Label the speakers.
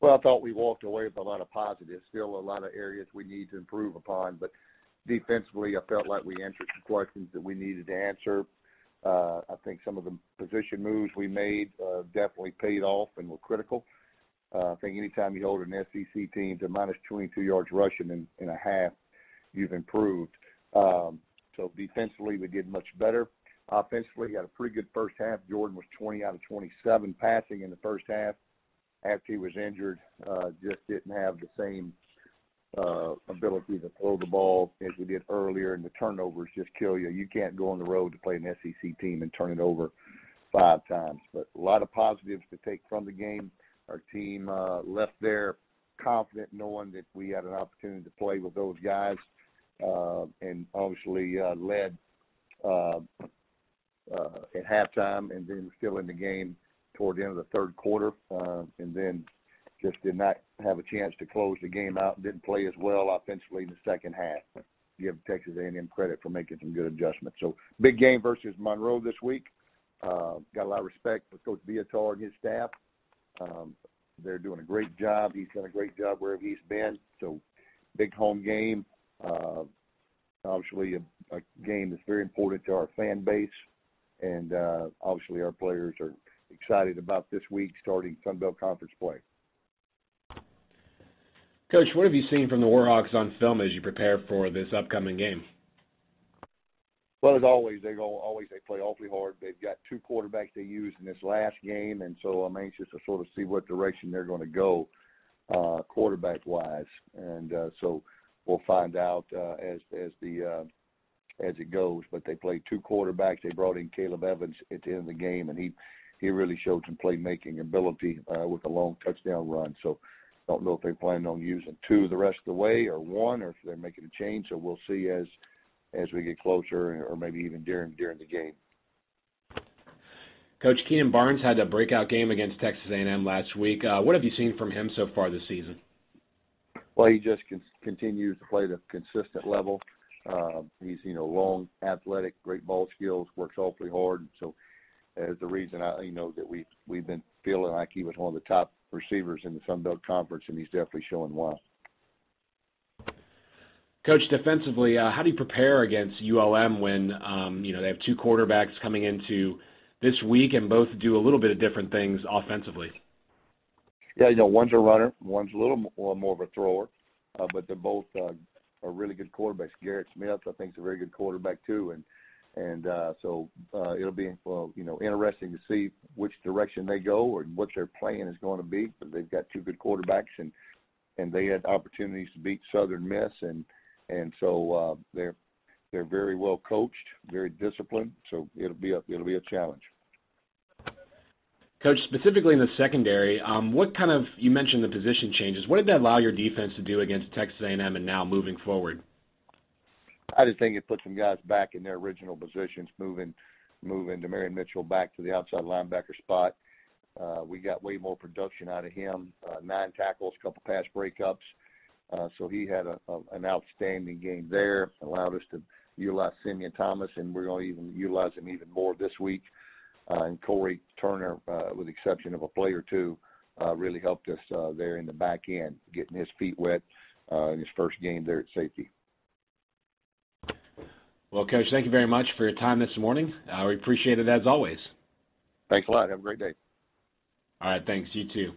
Speaker 1: Well, I thought we walked away with a lot of positives. Still a lot of areas we need to improve upon, but defensively, I felt like we answered some questions that we needed to answer. I think some of the position moves we made definitely paid off and were critical. I think anytime you hold an SEC team to minus 22 yards rushing in a half, you've improved. So defensively, we did much better. Offensively, we had a pretty good first half. Jordan was 20 out of 27 passing in the first half. After he was injured, just didn't have the same ability to throw the ball as we did earlier, and the turnovers just kill you. You can't go on the road to play an SEC team and turn it over 5 times. But a lot of positives to take from the game. Our team left there confident, knowing that we had an opportunity to play with those guys, and obviously led at halftime, and then still in the game toward the end of the third quarter, and then just did not have a chance to close the game out and didn't play as well offensively in the second half. Give Texas A&M credit for making some good adjustments. So big game versus Monroe this week. Got a lot of respect for Coach Viator and his staff. They're doing a great job. He's done a great job wherever he's been. So big home game. Obviously a game that's very important to our fan base. And obviously our players are excited about this week starting Sun Belt Conference play.
Speaker 2: Coach, what have you seen from the Warhawks on film as you prepare for this upcoming game?
Speaker 1: Well, as always, they play awfully hard. They've got 2 quarterbacks they used in this last game, and so I'm anxious to sort of see what direction they're going to go quarterback-wise. And so we'll find out as it goes. But they played 2 quarterbacks. They brought in Caleb Evans at the end of the game, and he really showed some playmaking ability with a long touchdown run. So I don't know if they're planning on using 2 the rest of the way or 1, or if they're making a change. So we'll see as we get closer, or maybe even during the game.
Speaker 2: Coach, Keenan Barnes had a breakout game against Texas A&M last week. What have you seen from him so far this season?
Speaker 1: Well, he just continues to play at a consistent level. He's, long, athletic, great ball skills, works awfully hard. So as the reason that we've been feeling like he was one of the top receivers in the Sun Belt Conference, and he's definitely showing why.
Speaker 2: Coach, defensively, how do you prepare against ULM when they have 2 quarterbacks coming into this week and both do a little bit of different things offensively?
Speaker 1: Yeah, one's a runner, one's a little more of a thrower, but they're both are really good quarterbacks. Garrett Smith, I think, is a very good quarterback too, and so it'll be interesting to see which direction they go or what their plan is going to be. But they've got 2 good quarterbacks, and they had opportunities to beat Southern Miss, and so they're very well coached, very disciplined. So it'll be a challenge.
Speaker 2: Coach, specifically in the secondary, you mentioned the position changes. What did that allow your defense to do against Texas A&M and now moving forward?
Speaker 1: I just think it put some guys back in their original positions, moving Demarion Mitchell back to the outside linebacker spot. We got way more production out of him, 9 tackles, a couple pass breakups. So he had an outstanding game there, allowed us to utilize Simeon Thomas, and we're going to even utilize him even more this week. And Corey Turner, with the exception of a play or 2, really helped us there in the back end, getting his feet wet in his first game there at safety.
Speaker 2: Well, Coach, thank you very much for your time this morning. We appreciate it as always.
Speaker 1: Thanks a lot. Have a great day.
Speaker 2: All right, thanks. You too.